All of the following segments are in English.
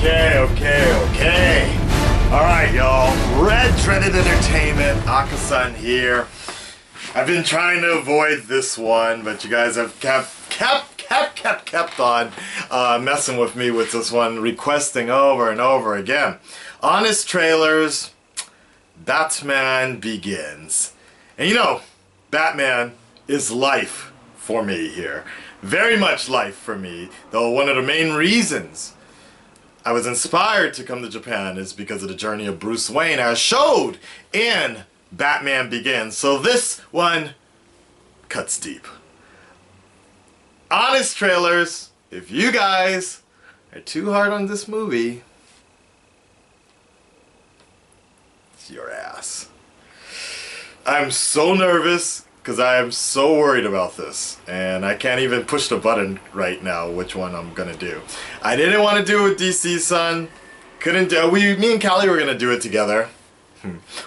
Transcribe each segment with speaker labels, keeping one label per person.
Speaker 1: Okay. Alright, y'all. Red Dreaded Entertainment, Akasan here. I've been trying to avoid this one, but you guys have kept on messing with me with this one, requesting over and over again. Honest Trailers, Batman Begins. And you know, Batman is life for me here. Very much life for me, though one of the main reasons I was inspired to come to Japan is because of the journey of Bruce Wayne as showed in Batman Begins. So this one cuts deep. Honest Trailers, if you guys are too hard on this movie, it's your ass. I'm so nervous because I am so worried about this, and I can't even push the button right now which one I'm gonna do. I didn't want to do it with DC Sun. Couldn't do me and Callie were gonna do it together,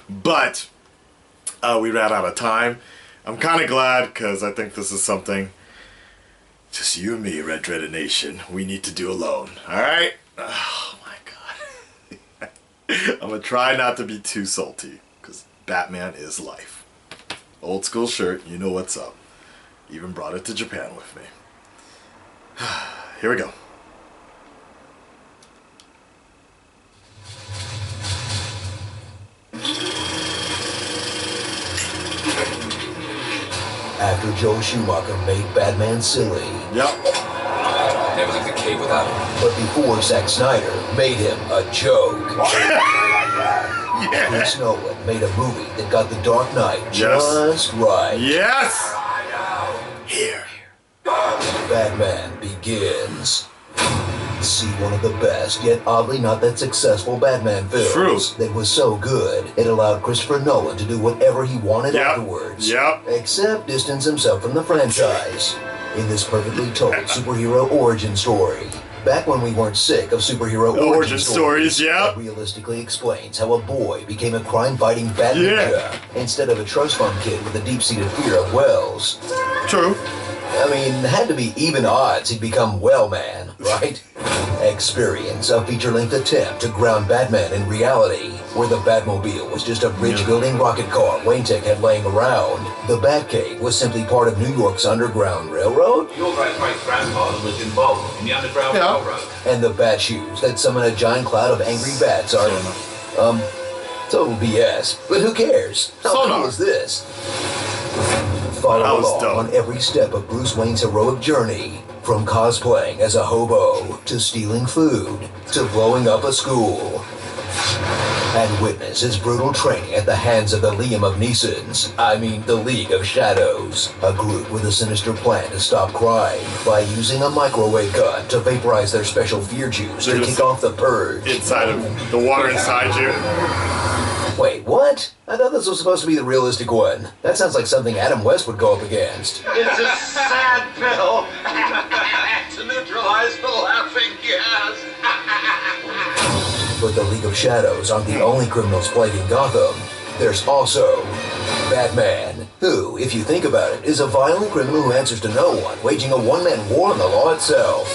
Speaker 1: but we ran out of time. I'm kind of glad because I think this is something just you and me, Red Dreaded Nation, we need to do alone. All right? Oh my God. I'm gonna try not to be too salty because Batman is life. Old school shirt, you know what's up. Even brought it to Japan with me. Here we go.
Speaker 2: After Joel Schumacher made Batman silly.
Speaker 1: Yep.
Speaker 3: Never leave the cave without him.
Speaker 2: But before Zack Snyder made him a joke.
Speaker 1: Yeah.
Speaker 2: Chris Nolan made a movie that got The Dark Knight just right.
Speaker 1: Yes! Here.
Speaker 2: Batman Begins. See one of the best, yet oddly not that successful Batman films.
Speaker 1: True.
Speaker 2: That was so good, it allowed Christopher Nolan to do whatever he wanted afterwards.
Speaker 1: Yep.
Speaker 2: Except distance himself from the franchise. In this perfectly told superhero origin story. Back when we weren't sick of superhero origin stories,
Speaker 1: yeah.
Speaker 2: It realistically explains how a boy became a crime-fighting bat ninja instead of a trust fund kid with a deep-seated fear of wells.
Speaker 1: True.
Speaker 2: I mean, it had to be even odds he'd become Well Man, right? Experience, a feature-length attempt to ground Batman in reality, where the Batmobile was just a bridge-building rocket car Wayne Tech had laying around. The Batcave was simply part of New York's Underground Railroad.
Speaker 4: Your great-great-grandfather was involved in the Underground Railroad.
Speaker 2: And the Bat Shoes that summon a giant cloud of angry bats are, total BS. But who cares? How cool is this? Follow along on every step of Bruce Wayne's heroic journey, from cosplaying as a hobo, to stealing food, to blowing up a school. And witness his brutal training at the hands of the Liam of the League of Shadows, a group with a sinister plan to stop crime by using a microwave gun to vaporize their special fear juice to kick off the purge.
Speaker 1: Inside of the water inside you.
Speaker 2: Wait, what? I thought this was supposed to be the realistic one. That sounds like something Adam West would go up against.
Speaker 5: It's a sad pill to neutralize the laughing gas.
Speaker 2: But the League of Shadows aren't the only criminals plaguing Gotham. There's also Batman, who, if you think about it, is a violent criminal who answers to no one, waging a one-man war on the law itself.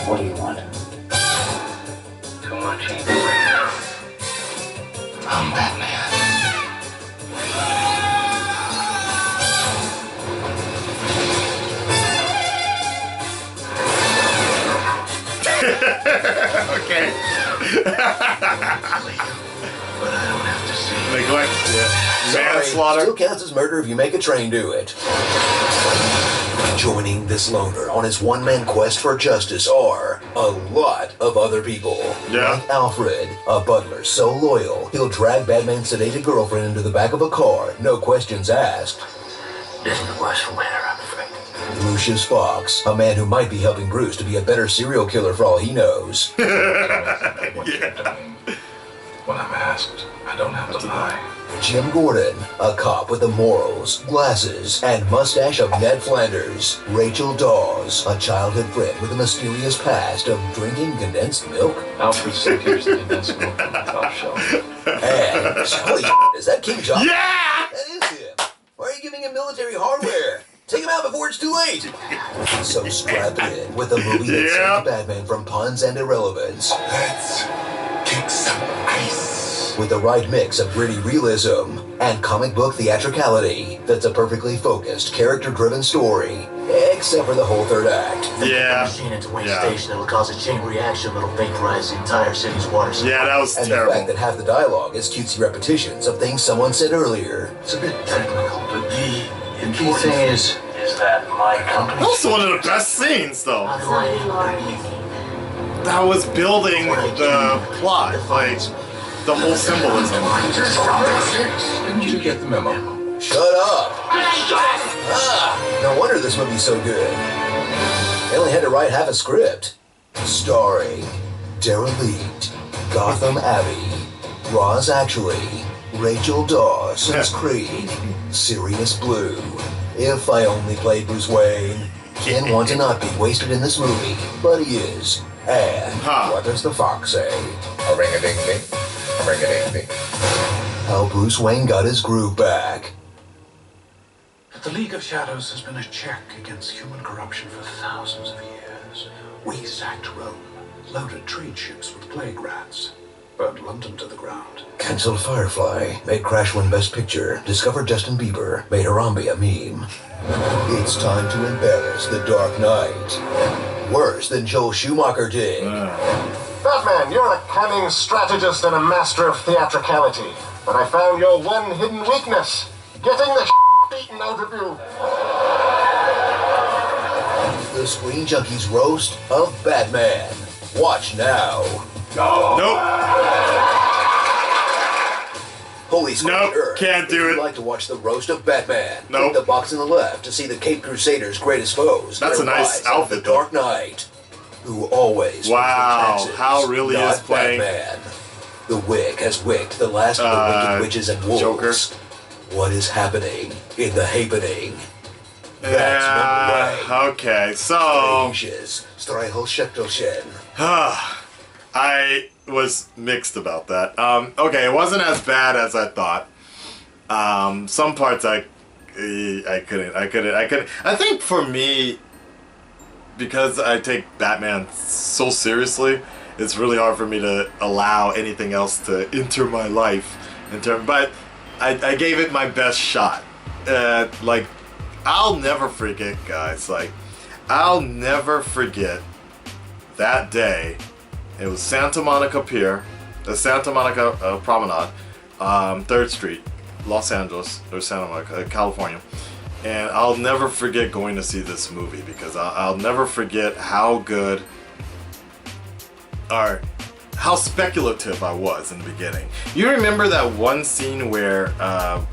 Speaker 6: What do you want?
Speaker 5: Too much evil right now.
Speaker 6: I'm Batman.
Speaker 1: Okay.
Speaker 5: But I don't have to see.
Speaker 1: Neglect.
Speaker 2: Sorry,
Speaker 1: Manslaughter.
Speaker 2: still counts as murder if you make a train do it. Joining this loner on his one-man quest for justice are a lot of other people. Like Alfred, a butler so loyal, he'll drag Batman's sedated girlfriend into the back of a car, no questions asked.
Speaker 6: Isn't the worse for wear, I'm afraid.
Speaker 2: Lucius Fox, a man who might be helping Bruce to be a better serial killer for all he knows.
Speaker 4: When I'm asked, I don't have to lie.
Speaker 2: Jim Gordon, a cop with the morals, glasses, and mustache of Ned Flanders. Rachel Dawes, a childhood friend with a mysterious past of drinking condensed milk.
Speaker 4: Alfred secures the condensed milk on the top shelf.
Speaker 2: And, holy is that King John?
Speaker 1: Yeah!
Speaker 2: That is him. Why are you giving him military hardware? Take him out before it's too late! So strap in with a movie that saves Batman from puns and irrelevance.
Speaker 6: Let's kick some ice.
Speaker 2: With the right mix of gritty realism and comic book theatricality that's a perfectly focused, character-driven story. Except for the whole third act.
Speaker 1: Yeah.
Speaker 6: Machine into Wayne Station that'll cause a chain reaction that'll vaporize the entire city's water supply.
Speaker 1: Yeah, that was
Speaker 2: and
Speaker 1: terrible.
Speaker 2: The fact that half the dialogue is cutesy repetitions of things someone said earlier.
Speaker 6: It's a bit technical, but the key thing is that my company...
Speaker 1: That was one of the best scenes, though. That was building the plot, like the whole symbolism.
Speaker 3: Didn't you get the memo?
Speaker 2: Shut up! No wonder this movie's so good. They only had to write half a script. Starring Derelict, Gotham Abbey, Roz Actually, Rachel Dawes as Creed, Sirius Blue. If I only played Bruce Wayne. Ken want to not be wasted in this movie, but he is. And what does the fox say?
Speaker 3: A ring-a-ding-ding. A ring-a-ding-ding.
Speaker 2: How Bruce Wayne got his groove back.
Speaker 7: The League of Shadows has been a check against human corruption for thousands of years. We sacked Rome, loaded trade ships with plague rats, burned London to the ground.
Speaker 2: Cancelled Firefly, made Crash win Best Picture, discovered Justin Bieber, made Harambe a meme. It's time to embarrass the Dark Knight. Worse than Joel Schumacher did.
Speaker 8: Batman, you're a cunning strategist and a master of theatricality. But I found your one hidden weakness. Getting the beaten out of you.
Speaker 2: The Screen Junkies roast of Batman. Watch now.
Speaker 1: Nope.
Speaker 2: Holy Screen Earth.
Speaker 1: Can't do it.
Speaker 2: If you'd like to watch the roast of Batman,
Speaker 1: Nope.
Speaker 2: click the box on the left to see the Caped Crusader's greatest foes.
Speaker 1: That's a nice outfit,
Speaker 2: The Dark Knight, who always
Speaker 1: wow,
Speaker 2: taxes,
Speaker 1: how really
Speaker 2: not
Speaker 1: is playing
Speaker 2: Batman. The Wick has wicked the last of the wicked witches and wolves.
Speaker 1: Joker.
Speaker 2: What is happening in the happening?
Speaker 1: Yeah, okay, so I was mixed about that. Okay, it wasn't as bad as I thought. Some parts I couldn't. I think for me, because I take Batman so seriously, it's really hard for me to allow anything else to enter my life. But I gave it my best shot. Like, I'll never forget, guys. Like, I'll never forget that day. It was Santa Monica Pier, the Santa Monica Promenade, 3rd Street, Los Angeles, or Santa Monica, California. And I'll never forget going to see this movie because I'll never forget how good or how speculative I was in the beginning. You remember that one scene where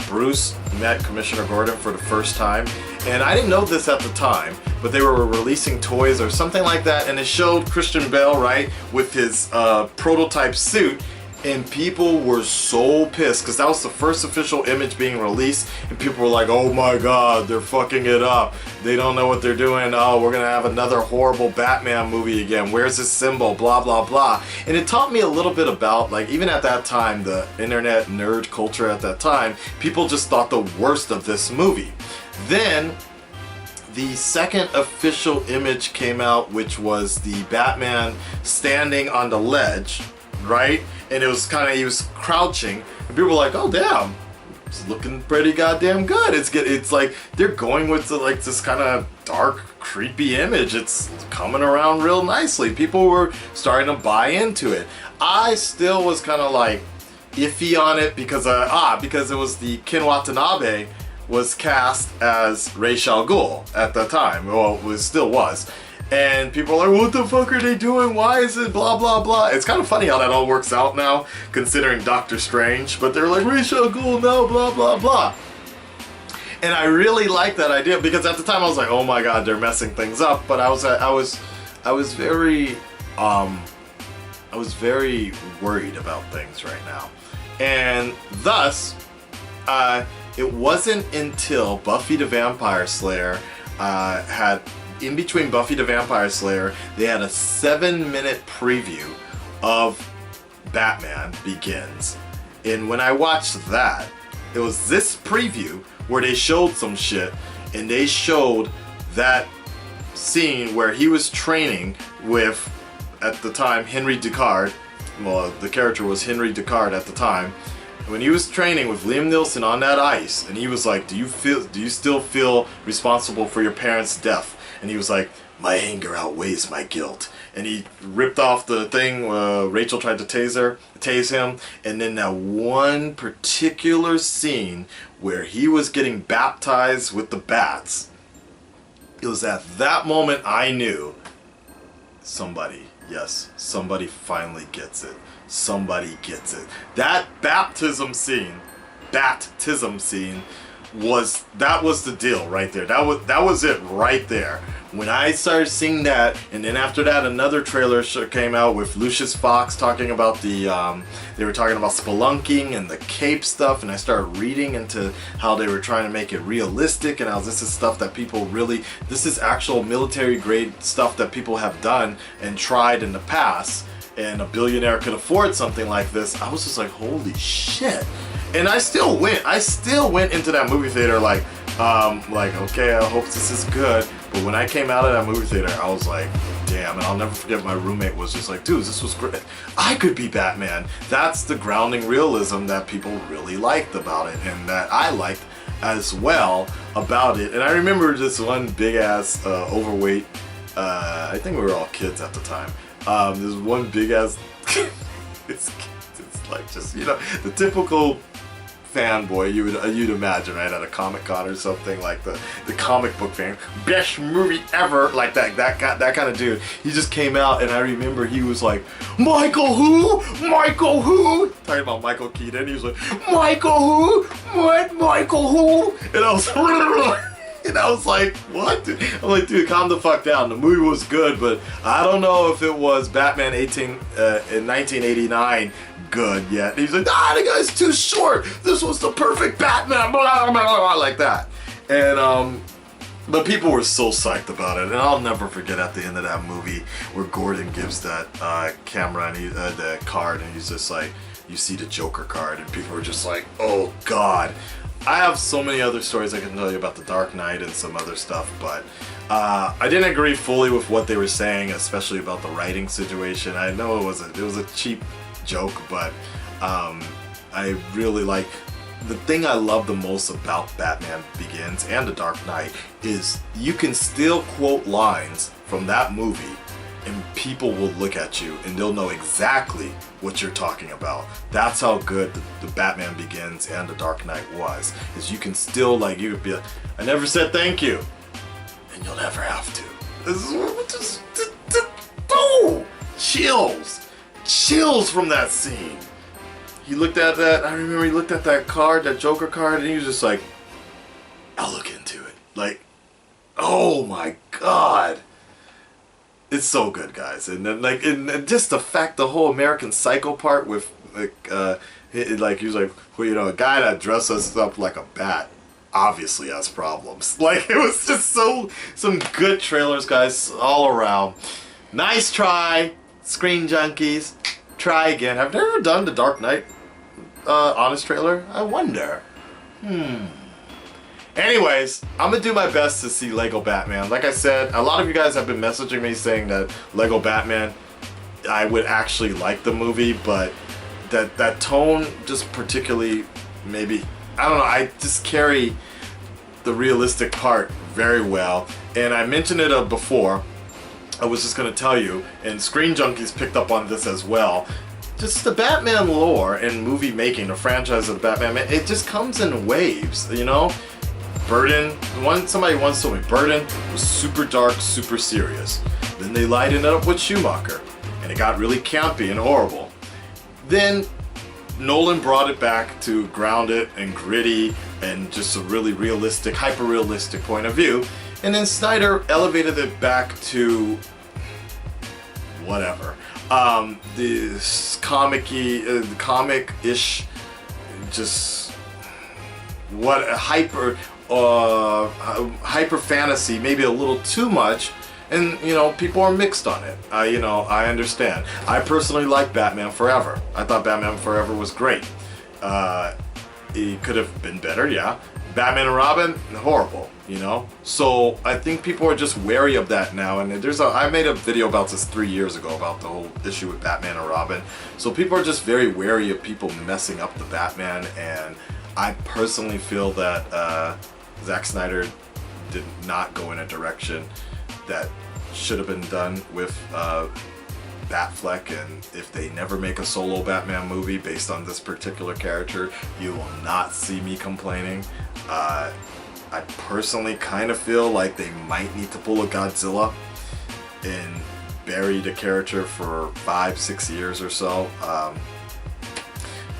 Speaker 1: Bruce met Commissioner Gordon for the first time? And I didn't know this at the time, but they were releasing toys or something like that, and it showed Christian Bale, right, with his prototype suit, and people were so pissed because that was the first official image being released, and people were like, oh my god, they're fucking it up. They don't know what they're doing. Oh, we're gonna have another horrible Batman movie again. Where's this symbol? Blah, blah, blah. And it taught me a little bit about, like, even at that time, the internet nerd culture at that time, people just thought the worst of this movie. Then the second official image came out, which was the Batman standing on the ledge, right? And it was kind of, he was crouching, and people were like, oh damn, it's looking pretty goddamn good. It's like they're going with like this kind of dark, creepy image. It's coming around real nicely. People were starting to buy into it. I still was kind of like iffy on it because it was the Ken Watanabe was cast as Ra's al Ghul at the time. Well, it still was. And people are like, what the fuck are they doing? Why is it blah, blah, blah? It's kind of funny how that all works out now, considering Doctor Strange. But they're like, Ra's al Ghul, no, blah, blah, blah. And I really like that idea because at the time I was like, oh my god, they're messing things up. But I was very worried about things right now. And thus, it wasn't until Buffy the Vampire Slayer in between Buffy the Vampire Slayer, they had a 7-minute preview of Batman Begins. And when I watched that, it was this preview where they showed some shit, and they showed that scene where he was training with, at the time, Henry Deckard. Well, the character was Henry Deckard at the time. When he was training with Liam Neeson on that ice, and he was like, do you still feel responsible for your parents' death? And he was like, my anger outweighs my guilt. And he ripped off the thing. Rachel tried to tase him, and then that one particular scene where he was getting baptized with the bats, it was at that moment I knew somebody finally gets it. Somebody gets it. That baptism scene was the deal right there. That was it right there. When I started seeing that, and then after that, another trailer came out with Lucius Fox talking about they were talking about spelunking and the cape stuff, and I started reading into how they were trying to make it realistic, and how this is stuff that people this is actual military grade stuff that people have done and tried in the past, and a billionaire could afford something like this. I was just like, holy shit. And I still went into that movie theater like, okay, I hope this is good. But when I came out of that movie theater, I was like, damn. And I'll never forget, my roommate was just like, dude, this was great. I could be Batman. That's the grounding realism that people really liked about it, and that I liked as well about it. And I remember this one big ass overweight, I think we were all kids at the time. This one big ass, it's like just, the typical fanboy you'd imagine, right, at a Comic-Con or something, like the comic book fan, best movie ever, like that kind of dude. He just came out, and I remember he was like, Michael who? Talking about Michael Keaton. He was like, Michael who? What? Michael who? And I was like, what? I'm like, dude, calm the fuck down. The movie was good, but I don't know if it was Batman in 1989 good yet. And he's like, the guy's too short. This was the perfect Batman, blah, blah, blah, like that. And but people were so psyched about it, and I'll never forget at the end of that movie where Gordon gives that camera and the card, and he's just like, you see the Joker card, and people were just like, oh god. I have so many other stories I can tell you about the Dark Knight and some other stuff, but I didn't agree fully with what they were saying, especially about the writing situation. I know it was a cheap joke, but I really like, the thing I love the most about Batman Begins and The Dark Knight is you can still quote lines from that movie and people will look at you and they'll know exactly what you're talking about. That's how good the Batman Begins and The Dark Knight was. Is you can still, like, you could be like, I never said thank you, and you'll never have to. This is chills from that scene. He looked at that, I remember he looked at that card, that Joker card, and he was just like, I'll look into it. Like, oh my god. It's so good, guys. And then, like, and just the fact, the whole American Psycho part with, like he was like, well, a guy that dresses up like a bat obviously has problems. Like, it was just some good trailers, guys, all around. Nice try, Screen Junkies. Try again. Have you ever done the Dark Knight honest trailer? I wonder. Anyways, I'm gonna do my best to see Lego Batman. Like I said, a lot of you guys have been messaging me saying that Lego Batman, I would actually like the movie, but that tone just particularly, maybe, I don't know, I just carry the realistic part very well. And I mentioned it before, I was just gonna tell you, and Screen Junkies picked up on this as well, just the Batman lore and movie making, the franchise of the Batman, it just comes in waves, Burton, somebody once told me, Burton was super dark, super serious. Then they lightened it up with Schumacher, and it got really campy and horrible. Then Nolan brought it back to grounded and gritty and just a really realistic, hyper-realistic point of view. And then Snyder elevated it back to whatever. This comic-ish, just what hyper fantasy, maybe a little too much, and people are mixed on it. I understand. I personally like Batman Forever. I thought Batman Forever was great. It could have been better, yeah, Batman and Robin, horrible, you know? So I think people are just wary of that now, and I made a video about this 3 years ago about the whole issue with Batman and Robin. So people are just very wary of people messing up the Batman, and I personally feel that Zack Snyder did not go in a direction that should have been done with Batfleck, and if they never make a solo Batman movie based on this particular character, you will not see me complaining. I personally kind of feel like they might need to pull a Godzilla and bury the character for 5-6 years or so.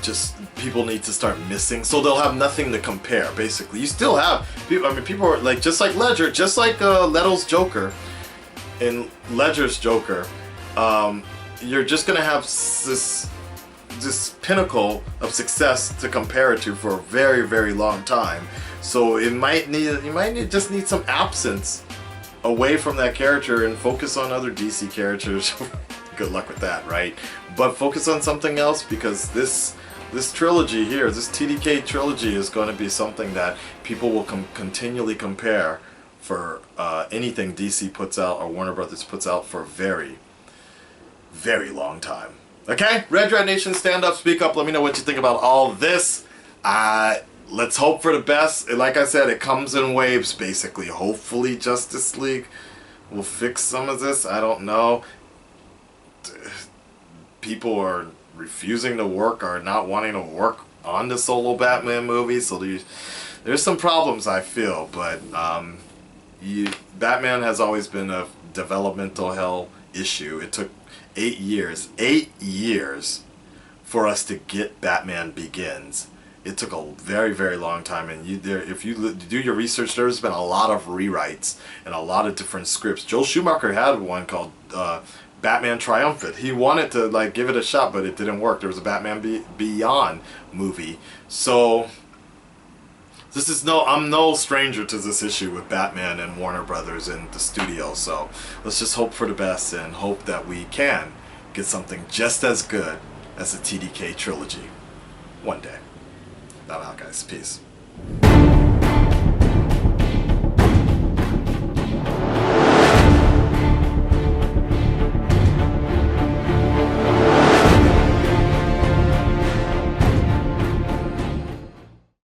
Speaker 1: Just people need to start missing, so they'll have nothing to compare. Basically, you still have people. I mean, people are like, just like Ledger, just like Leto's Joker and Ledger's Joker. You're just gonna have this pinnacle of success to compare it to for a very, very long time. So you might just need some absence away from that character and focus on other DC characters. Good luck with that, right? But focus on something else, because this trilogy here, this TDK trilogy, is going to be something that people will continually compare for anything DC puts out or Warner Brothers puts out for a very, very long time. Okay? Red Nation, stand up, speak up, let me know what you think about all this. Let's hope for the best. Like I said, it comes in waves, basically. Hopefully Justice League will fix some of this. I don't know. People are refusing to work or not wanting to work on the solo Batman movie, so there's some problems, I feel, but Batman has always been a developmental hell issue. It took 8 years for us to get Batman Begins. It took a very, very long time, and if you do your research, there's been a lot of rewrites and a lot of different scripts. Joel Schumacher had one called Batman Triumphant. He wanted to like give it a shot, but it didn't work. There was a Batman Beyond movie. So I'm no stranger to this issue with Batman and Warner Brothers and the studio. So let's just hope for the best and hope that we can get something just as good as the TDK trilogy one day. Bye, guys. Peace.